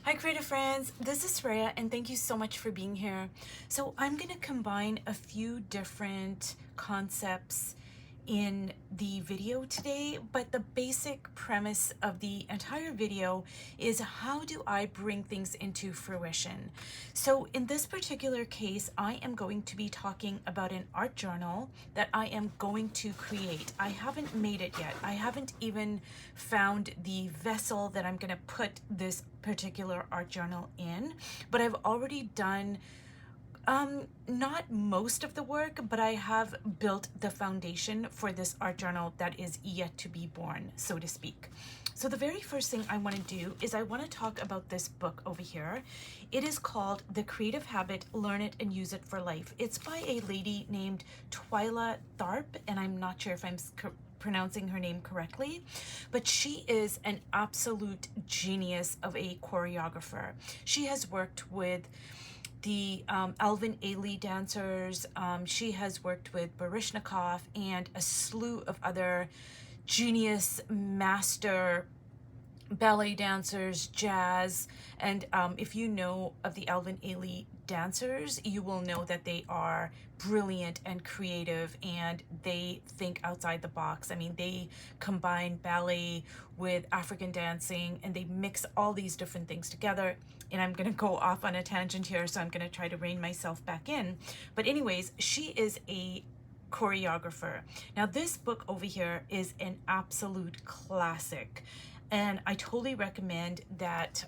Hi creative friends, this is Rhea and thank you so much for being here. So I'm going to combine a few different concepts in the video today, but the basic premise of the entire video is how do I bring things into fruition. So in this particular case, I am going to be talking about an art journal that I am going to create. I haven't made it yet. I haven't even found the vessel that I'm going to put this particular art journal in, but I've already done not most of the work, but I have built the foundation for this art journal that is yet to be born, so to speak. So the very first thing I want to do is I want to talk about this book over here. It is called The Creative Habit, Learn It and Use It for Life. It's by a lady named Twyla Tharp, and I'm not sure if I'm pronouncing her name correctly, but she is an absolute genius of a choreographer. She has worked with the Alvin Ailey dancers. She has worked with Baryshnikov and a slew of other genius master ballet dancers, jazz, and if you know of the Alvin Ailey dancers, you will know that they are brilliant and creative and they think outside the box. I mean, they combine ballet with African dancing and they mix all these different things together. And I'm going to go off on a tangent here, so I'm going to try to rein myself back in. But anyways, she is a choreographer. Now this book over here is an absolute classic, and I totally recommend that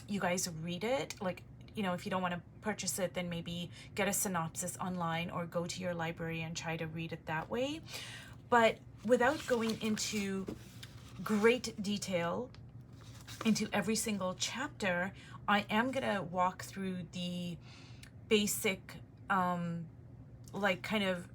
you guys read it. Like, you know, if you don't want to purchase it, then maybe get a synopsis online or go to your library and try to read it that way. But without going into great detail into every single chapter, I am gonna walk through the basic like kind of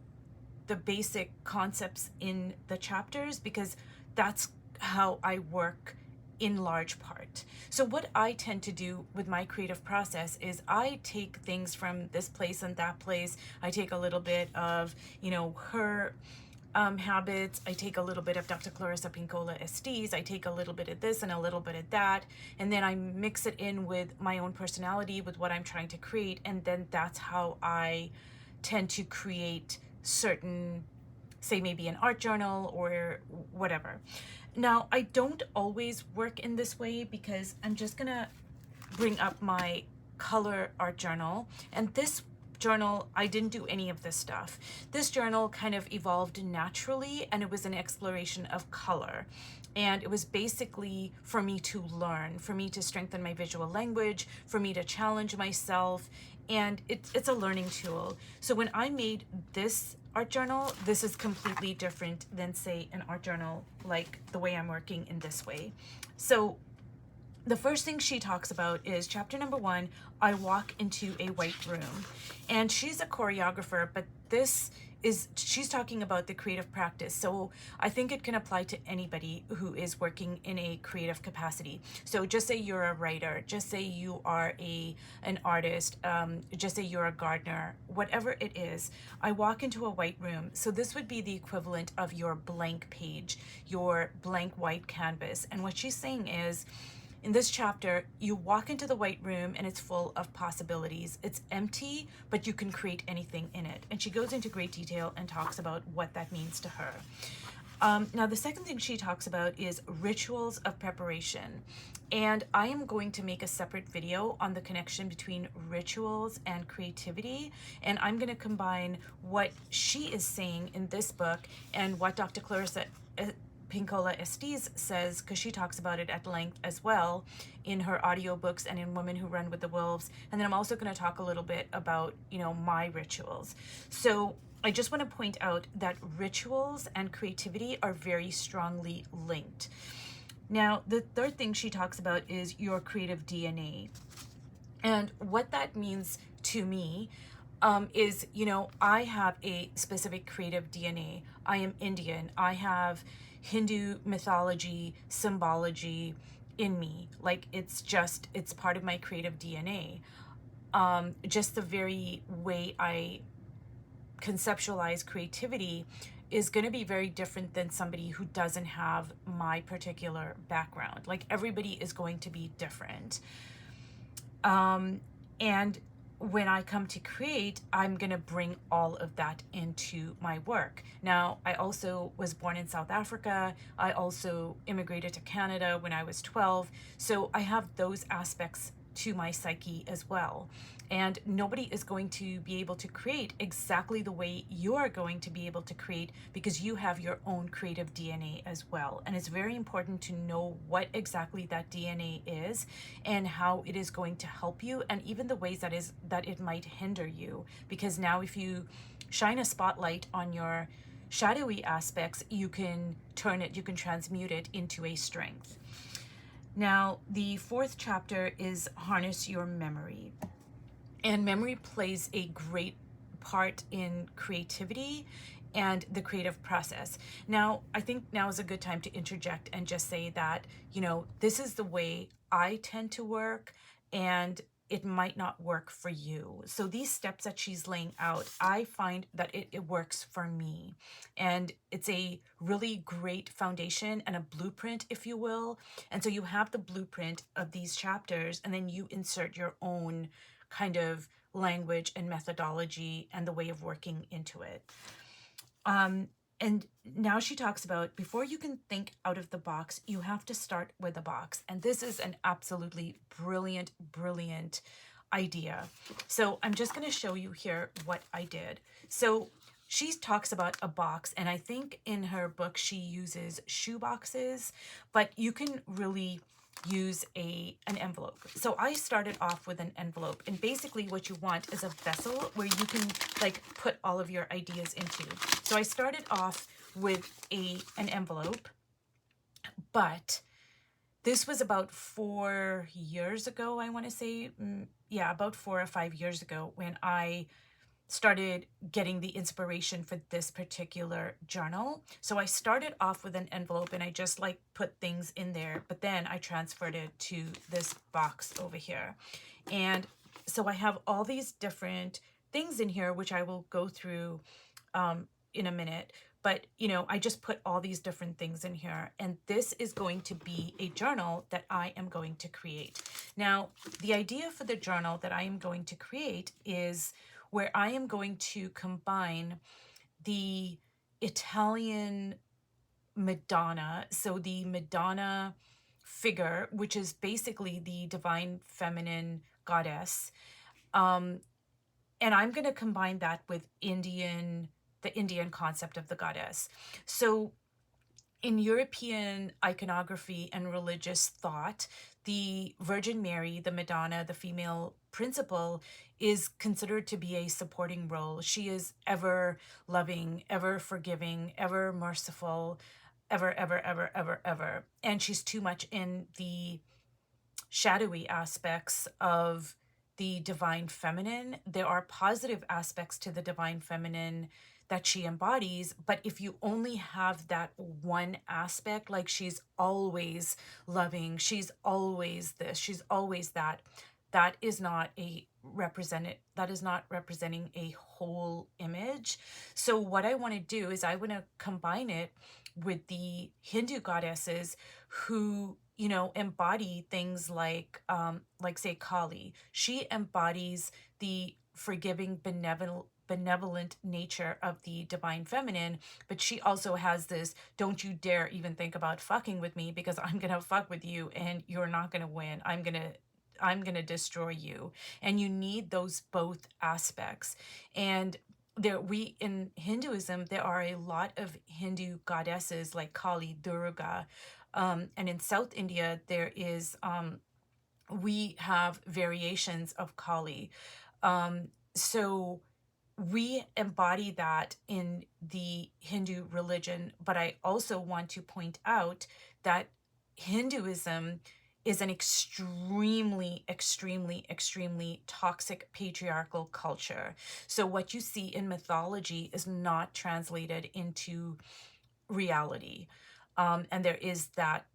the basic concepts in the chapters, because that's how I work in large part. So what I tend to do with my creative process is I take things from this place and that place. I take a little bit of, you know, her habits. I take a little bit of Dr. Clarissa Pinkola Estes. I take a little bit of this and a little bit of that, and then I mix it in with my own personality, with what I'm trying to create, and then that's how I tend to create certain, say maybe an art journal or whatever. Now, I don't always work in this way because I'm just gonna bring up my color art journal, and this journal, I didn't do any of this stuff. This journal kind of evolved naturally, and it was an exploration of color. And it was basically for me to learn, for me to strengthen my visual language, for me to challenge myself, and it's a learning tool. So when I made this art journal, this is completely different than, say, an art journal like the way I'm working in this way. So the first thing she talks about is chapter number 1, I walk into a white room. And she's a choreographer, but she's talking about the creative practice. So I think it can apply to anybody who is working in a creative capacity. So just say you're a writer, just say you are an artist, just say you're a gardener, whatever it is. I walk into a white room. So this would be the equivalent of your blank page, your blank white canvas. And what she's saying is, in this chapter, you walk into the white room and it's full of possibilities. It's empty, but you can create anything in it. And she goes into great detail and talks about what that means to her. Now, the second thing she talks about is rituals of preparation. And I am going to make a separate video on the connection between rituals and creativity. And I'm going to combine what she is saying in this book and what Dr. Clarissa Pinkola Estes says, because she talks about it at length as well in her audiobooks and in Women Who Run with the Wolves. And then I'm also going to talk a little bit about, you know, my rituals. So I just want to point out that rituals and creativity are very strongly linked. Now, the third thing she talks about is your creative DNA. And what that means to me is, you know, I have a specific creative DNA. I am Indian. I have Hindu mythology, symbology in me. Like, it's part of my creative DNA. Just the very way I conceptualize creativity is going to be very different than somebody who doesn't have my particular background. Like, everybody is going to be different. And when I come to create, I'm going to bring all of that into my work. Now, I also was born in South Africa. I also immigrated to Canada when I was 12. So I have those aspects to my psyche as well. And nobody is going to be able to create exactly the way you're going to be able to create, because you have your own creative DNA as well. And it's very important to know what exactly that DNA is and how it is going to help you, and even the ways that it might hinder you. Because now if you shine a spotlight on your shadowy aspects, you can turn it, you can transmute it into a strength. Now, the fourth chapter is harness your memory. And memory plays a great part in creativity and the creative process. Now, I think now is a good time to interject and just say that, this is the way I tend to work, and it might not work for you. So these steps that she's laying out, I find that it works for me. And it's a really great foundation and a blueprint, if you will. And so you have the blueprint of these chapters, and then you insert your own kind of language and methodology and the way of working into it. And now she talks about, before you can think out of the box, you have to start with a box. And this is an absolutely brilliant, brilliant idea. So I'm just going to show you here what I did. So she talks about a box, and I think in her book she uses shoe boxes, but you can really use an envelope. So I started off with an envelope, and basically what you want is a vessel where you can like put all of your ideas into. So I started off with an envelope, but this was about 4 years ago, I want to say. Yeah, about 4 or 5 years ago, when I started getting the inspiration for this particular journal. So I started off with an envelope and I just like put things in there, but then I transferred it to this box over here. And so I have all these different things in here, which I will go through in a minute. But, I just put all these different things in here. And this is going to be a journal that I am going to create. Now, the idea for the journal that I am going to create is where I am going to combine the Italian Madonna, so the Madonna figure, which is basically the divine feminine goddess, and I'm going to combine that with the Indian concept of the goddess. So in European iconography and religious thought, the Virgin Mary, the Madonna, the female principle, is considered to be a supporting role. She is ever loving, ever forgiving, ever merciful, ever, ever, ever, ever, ever. And she's too much in the shadowy aspects of the divine feminine. There are positive aspects to the divine feminine that she embodies, but if you only have that one aspect, like she's always loving, she's always this, she's always that, that is not representing a whole image. So what I want to do is I want to combine it with the Hindu goddesses who embody things like say Kali. She embodies the forgiving, benevolent nature of the divine feminine, but she also has this, don't you dare even think about fucking with me, because I'm gonna fuck with you and you're not gonna win. I'm gonna destroy you. And you need those both aspects. And in Hinduism, there are a lot of Hindu goddesses like Kali, Durga, and in South India, we have variations of Kali. So we embody that in the Hindu religion, but I also want to point out that Hinduism is an extremely, extremely, extremely toxic patriarchal culture. So what you see in mythology is not translated into reality. And there is that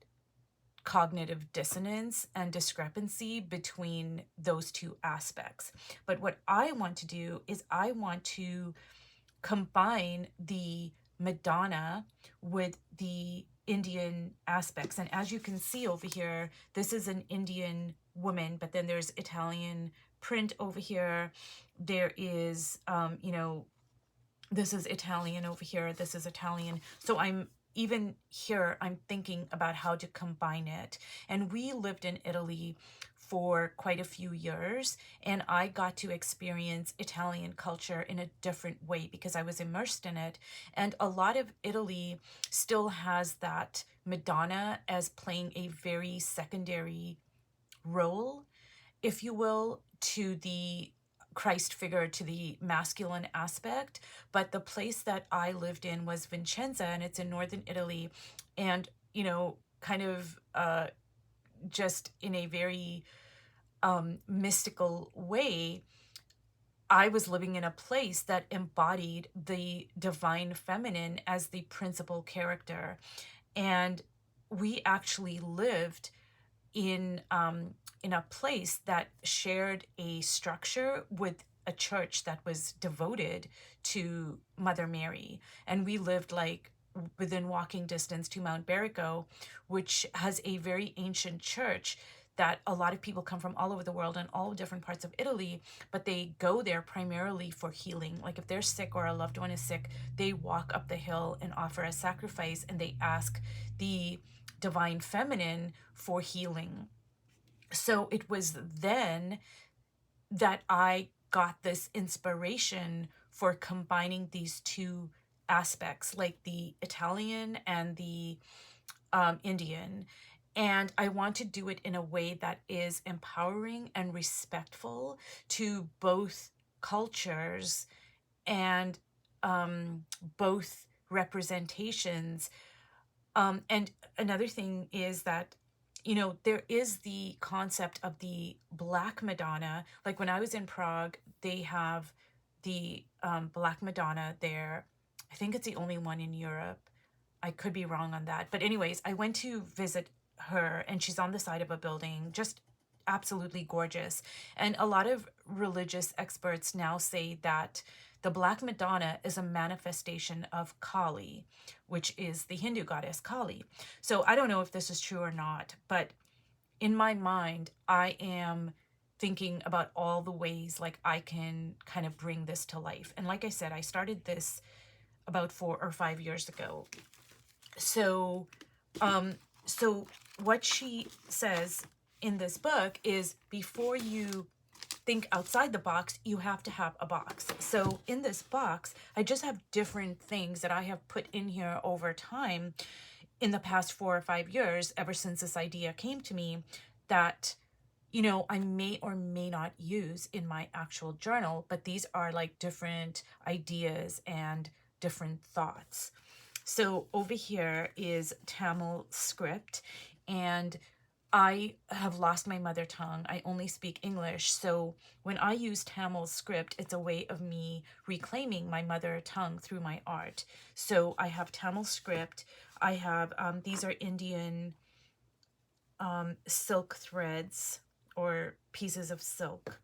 cognitive dissonance and discrepancy between those two aspects. But what I want to do is I want to combine the Madonna with the Indian aspects. And as you can see over here, this is an Indian woman, but then there's Italian print over here. There is, you know, this is Italian over here, this is Italian. So I'm even here, I'm thinking about how to combine it. And we lived in Italy for quite a few years, and I got to experience Italian culture in a different way because I was immersed in it. And a lot of Italy still has that Madonna as playing a very secondary role, if you will, to the Christ figure, to the masculine aspect. But the place that I lived in was Vicenza, and it's in northern Italy. And, you know, kind of just in a very mystical way, I was living in a place that embodied the divine feminine as the principal character. And we actually lived in a place that shared a structure with a church that was devoted to Mother Mary. And we lived like within walking distance to Mount Berico, which has a very ancient church that a lot of people come from all over the world and all different parts of Italy, but they go there primarily for healing. Like if they're sick or a loved one is sick, they walk up the hill and offer a sacrifice, and they ask the divine feminine for healing. So it was then that I got this inspiration for combining these two aspects, like the Italian and the Indian. And I want to do it in a way that is empowering and respectful to both cultures and both representations. And another thing is that, you know, there is the concept of the Black Madonna. Like when I was in Prague, they have the Black Madonna there. I think it's the only one in Europe. I could be wrong on that. But anyways, I went to visit her, and she's on the side of a building, just absolutely gorgeous. And a lot of religious experts now say that the Black Madonna is a manifestation of Kali, which is the Hindu goddess Kali. So I don't know if this is true or not, but in my mind, I am thinking about all the ways like I can kind of bring this to life. And like I said, I started this about 4 or 5 years ago. So, so what she says in this book is, before you think outside the box, you have to have a box. So in this box, I just have different things that I have put in here over time in the past 4 or 5 years, ever since this idea came to me, that, you know, I may or may not use in my actual journal, but these are like different ideas and different thoughts. So over here is Tamil script, and I have lost my mother tongue. I only speak English. So when I use Tamil script, it's a way of me reclaiming my mother tongue through my art. So I have Tamil script. I have, these are Indian silk threads or pieces of silk.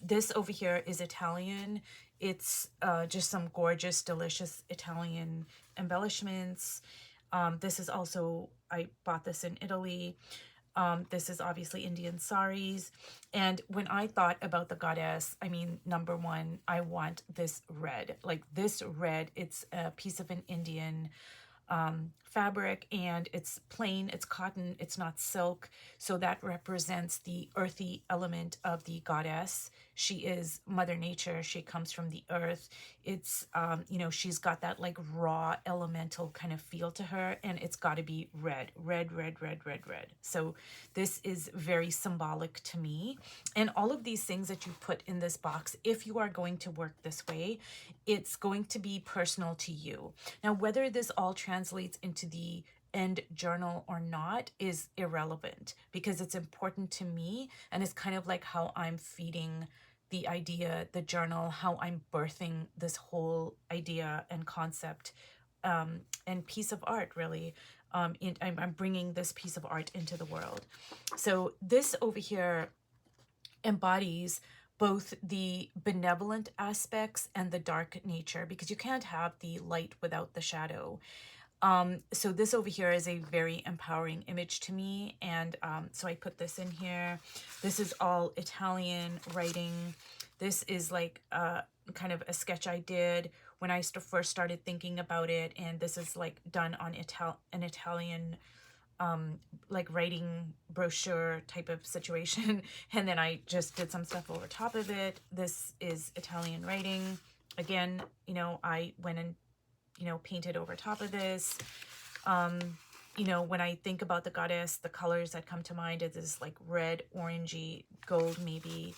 This over here is Italian. It's just some gorgeous, delicious Italian embellishments. This is also, I bought this in Italy. This is obviously Indian saris. And when I thought about the goddess, I mean, number one, I want this red. Like this red, it's a piece of an Indian fabric, and it's plain, it's cotton, it's not silk. So that represents the earthy element of the goddess. She is Mother Nature. She comes from the earth. It's, you know, she's got that like raw elemental kind of feel to her, and it's got to be red, red, red, red, red, red. So this is very symbolic to me. And all of these things that you put in this box, if you are going to work this way, it's going to be personal to you. Now, whether this all translates into the end journal or not is irrelevant, because it's important to me, and it's kind of like how I'm feeding the idea, the journal, how I'm birthing this whole idea and concept and piece of art, really. I'm bringing this piece of art into the world. So this over here embodies both the benevolent aspects and the dark nature, because you can't have the light without the shadow. So this over here is a very empowering image to me. And so I put this in here. This is all Italian writing. This is like kind of a sketch I did when I first started thinking about it. And this is like done on an Italian like writing brochure type of situation. And then I just did some stuff over top of it. This is Italian writing. Again, you know, I went and, you know, painted over top of this. You know, when I think about the goddess, the colors that come to mind is this like red, orangey, gold maybe.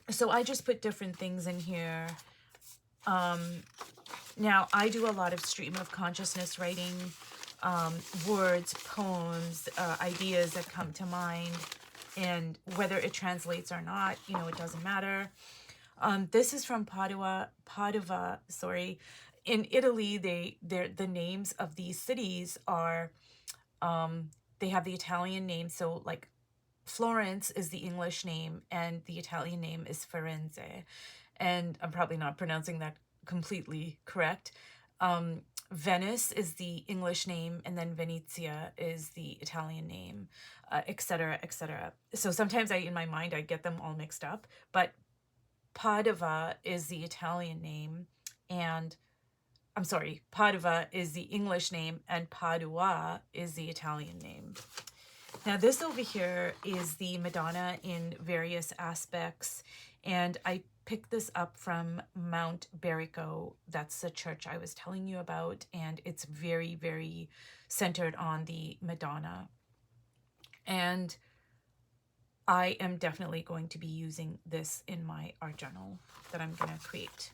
So I just put different things in here. Now I do a lot of stream of consciousness writing, words, poems, ideas that come to mind, and whether it translates or not, you know, it doesn't matter. This is from Padova, sorry. In Italy, the names of these cities are, they have the Italian name. So like Florence is the English name and the Italian name is Firenze. And I'm probably not pronouncing that completely correct. Venice is the English name, and then Venezia is the Italian name, etc., etc. So sometimes in my mind, I get them all mixed up, but Padova is the Italian name, and I'm sorry, Padova is the English name, and Padua is the Italian name. Now this over here is the Madonna in various aspects, and I picked this up from Mount Berico. That's the church I was telling you about, and it's very, very centered on the Madonna. And I am definitely going to be using this in my art journal that I'm going to create.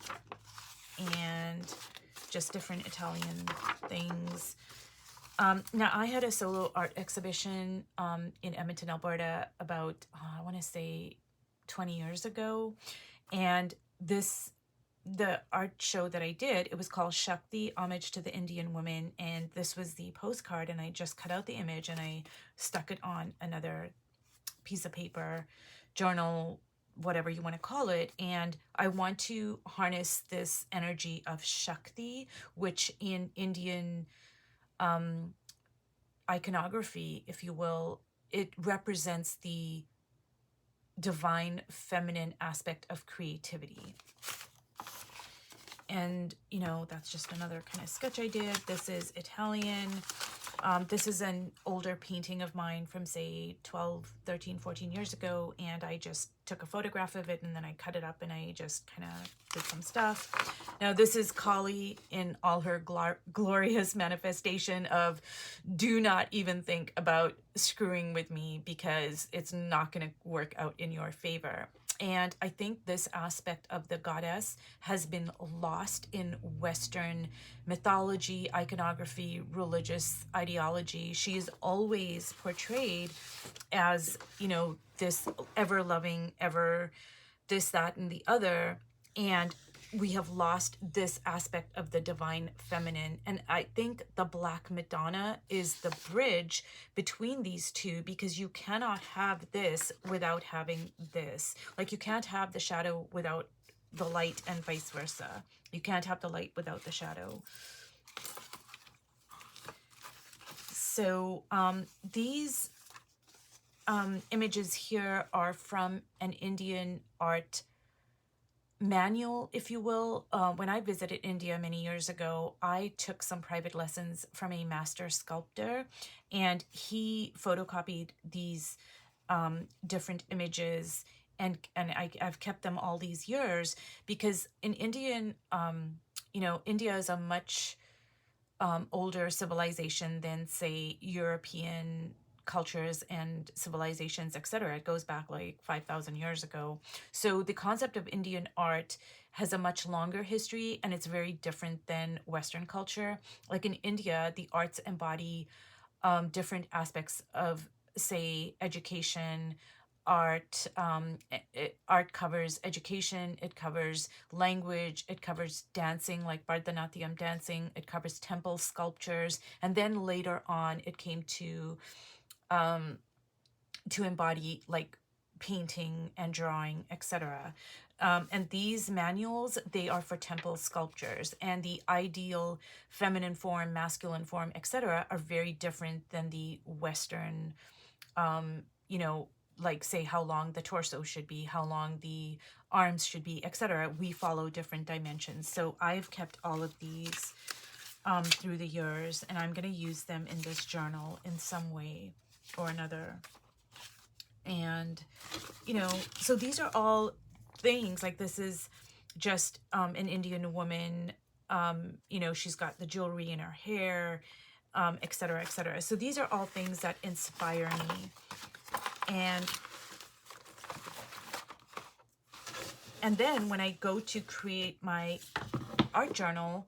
And just different Italian things. Now, I had a solo art exhibition in Edmonton, Alberta about, I want to say 20 years ago. And the art show that I did, it was called Shakti, Homage to the Indian Woman. And this was the postcard, and I just cut out the image and I stuck it on another piece of paper, journal, whatever you want to call it. And I want to harness this energy of Shakti, which in Indian iconography, if you will, it represents the divine feminine aspect of creativity. And, you know, that's just another kind of sketch I did. This is Italian. This is an older painting of mine from, say, 12, 13, 14 years ago, and I just took a photograph of it, and then I cut it up, and I just kind of did some stuff. Now, this is Kali in all her glorious manifestation of do not even think about screwing with me because it's not going to work out in your favor. And I think this aspect of the goddess has been lost in Western mythology, iconography, religious ideology. She is always portrayed as, you know, this ever-loving, ever this, that, and the other. And we have lost this aspect of the divine feminine. And I think the Black Madonna is the bridge between these two, because you cannot have this without having this. Like, you can't have the shadow without the light and vice versa. You can't have the light without the shadow. So these images here are from an Indian art manual, if you will. When I visited India many years ago, I took some private lessons from a master sculptor, and he photocopied these different images, and I've kept them all these years because in Indian, you know, India is a much older civilization than, say, European cultures and civilizations, etc. It goes back like 5,000 years ago. So the concept of Indian art has a much longer history, and it's very different than Western culture. Like in India, the arts embody different aspects of, say, education, art. Art covers education, it covers language, it covers dancing, like Bharatanatyam dancing, it covers temple sculptures, and then later on it came to embody like painting and drawing, etc. And these manuals, they are for temple sculptures, and the ideal feminine form, masculine form, etc. are very different than the Western, you know, like say how long the torso should be, how long the arms should be, etc. We follow different dimensions. So I've kept all of these through the years, and I'm going to use them in this journal in some way or another. And, you know, so these are all things, like this is just an Indian woman, you know, she's got the jewelry in her hair, etc., etc. So these are all things that inspire me. And then when I go to create my art journal,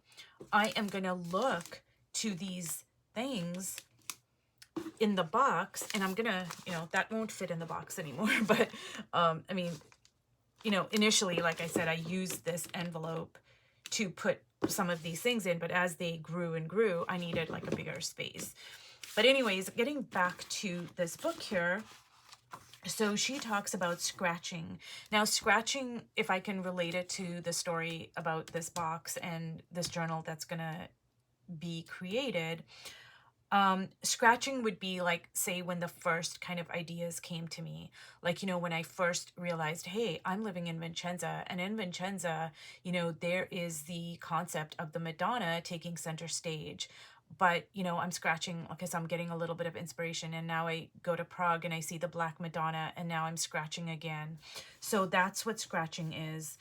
I am going to look to these things in the box, and I'm going to, you know, that won't fit in the box anymore. But, I mean, you know, initially, like I said, I used this envelope to put some of these things in, but as they grew and grew, I needed like a bigger space. But anyways, getting back to this book here, so she talks about scratching. Now, scratching, if I can relate it to the story about this box and this journal that's going to be created, scratching would be like, say, when the first kind of ideas came to me, like, you know, when I first realized, hey, I'm living in Vincenza, and in Vincenza, you know, there is the concept of the Madonna taking center stage. But, you know, I'm scratching because I'm getting a little bit of inspiration, and now I go to Prague and I see the Black Madonna, and now I'm scratching again. So that's what scratching is.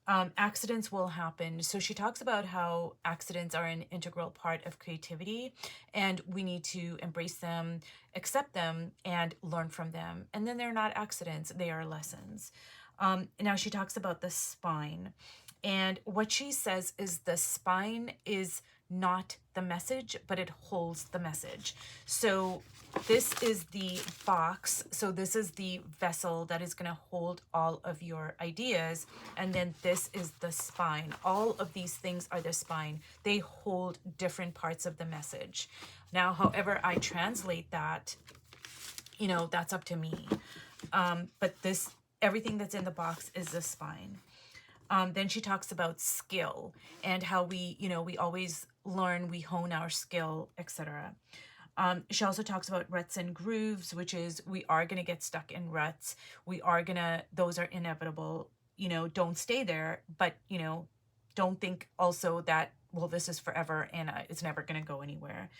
Accidents will happen. So she talks about how accidents are an integral part of creativity, and we need to embrace them, accept them, and learn from them. And then they're not accidents, they are lessons. Now she talks about the spine. And what she says is the spine is not the message, but it holds the message. So this is the box. So this is the vessel that is going to hold all of your ideas. And then this is the spine. All of these things are the spine. They hold different parts of the message. Now, however I translate that, you know, that's up to me. But this, everything that's in the box is the spine. Then she talks about skill and how we, you know, we always learn, we hone our skill, etc. She also talks about ruts and grooves, which is we are going to get stuck in ruts. We are going to, those are inevitable, you know, don't stay there, but, you know, don't think also that, well, this is forever and it's never going to go anywhere.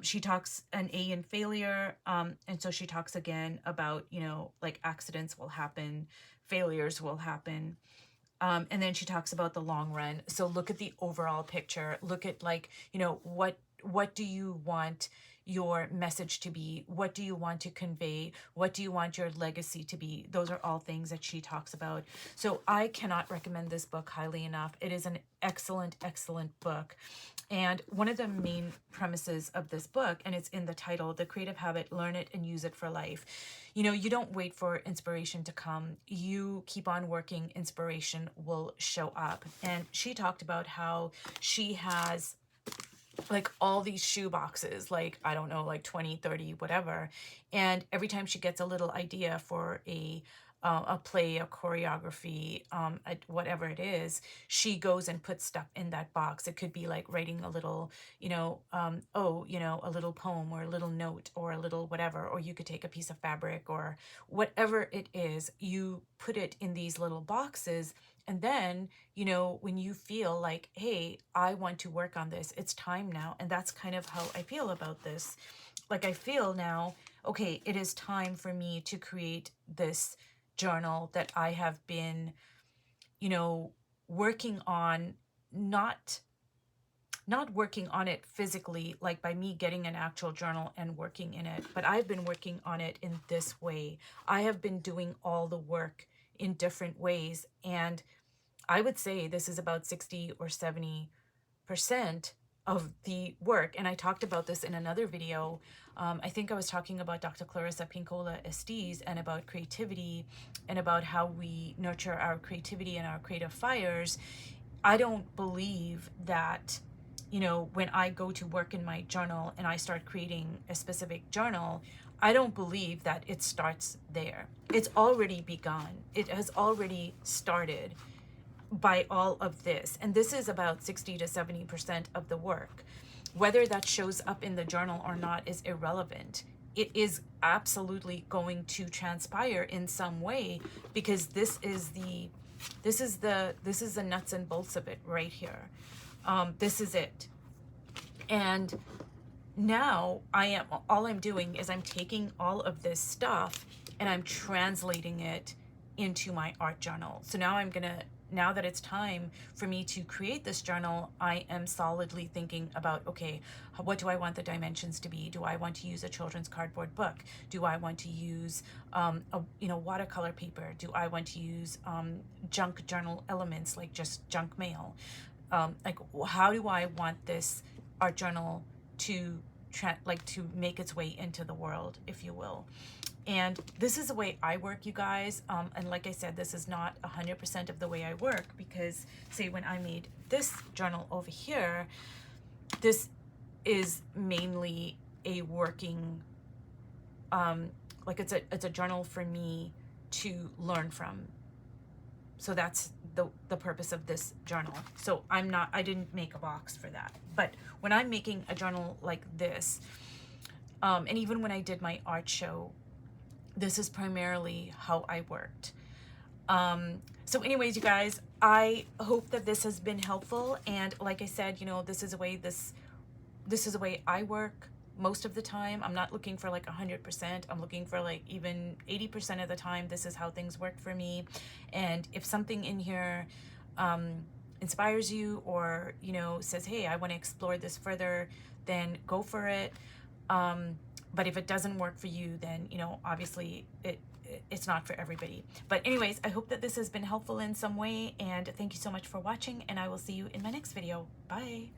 She talks an A in failure. And so she talks again about, you know, like accidents will happen, failures will happen. And then she talks about the long run. So look at the overall picture. Look at, like, you know, what do you want your message to be? What do you want to convey? What do you want your legacy to be? Those are all things that she talks about. So I cannot recommend this book highly enough. It is an excellent, excellent book. And one of the main premises of this book, and it's in the title, The Creative Habit, Learn It and Use It for Life. You know, you don't wait for inspiration to come. You keep on working, inspiration will show up. And she talked about how she has like all these shoe boxes, like, I don't know, like 20, 30, whatever. And every time she gets a little idea for a play, a choreography, whatever it is, she goes and puts stuff in that box. It could be like writing a little, you know, a little poem or a little note or a little whatever, or you could take a piece of fabric or whatever it is, you put it in these little boxes. And then, you know, when you feel like, hey, I want to work on this, it's time now. And that's kind of how I feel about this. Like, I feel now, okay, it is time for me to create this journal that I have been, you know, working on, not working on it physically, like by me getting an actual journal and working in it, but I've been working on it in this way. I have been doing all the work in different ways. And I would say this is about 60 or 70% of the work. And I talked about this in another video. I think I was talking about Dr. Clarissa Pinkola Estes and about creativity and about how we nurture our creativity and our creative fires. I don't believe that, you know, when I go to work in my journal and I start creating a specific journal, I don't believe that it starts there. It's already begun. It has already started by all of this. And this is about 60 to 70% of the work. Whether that shows up in the journal or not is irrelevant. It is absolutely going to transpire in some way, because this is the nuts and bolts of it right here. This is it. And now all I'm doing is I'm taking all of this stuff and I'm translating it into my art journal. So now that it's time for me to create this journal, I am solidly thinking about, okay, what do I want the dimensions to be? Do I want to use a children's cardboard book? Do I want to use watercolor paper? Do I want to use junk journal elements, like just junk mail? Like, how do I want this art journal to make its way into the world, if you will? And this is the way I work, you guys. And like I said, this is not 100% of the way I work, because say when I made this journal over here, this is mainly a working, it's a journal for me to learn from. So that's the purpose of this journal. So I didn't make a box for that. But when I'm making a journal like this, and even when I did my art show, this is primarily how I worked. So anyways, you guys, I hope that this has been helpful. And like I said, this is a way I work most of the time. I'm not looking for like 100%. I'm looking for like even 80% of the time. This is how things work for me. And if something in here inspires you, or says, hey, I want to explore this further, then go for it. But if it doesn't work for you, then obviously it's not for everybody. But anyways, I hope that this has been helpful in some way, and thank you so much for watching, and I will see you in my next video. Bye.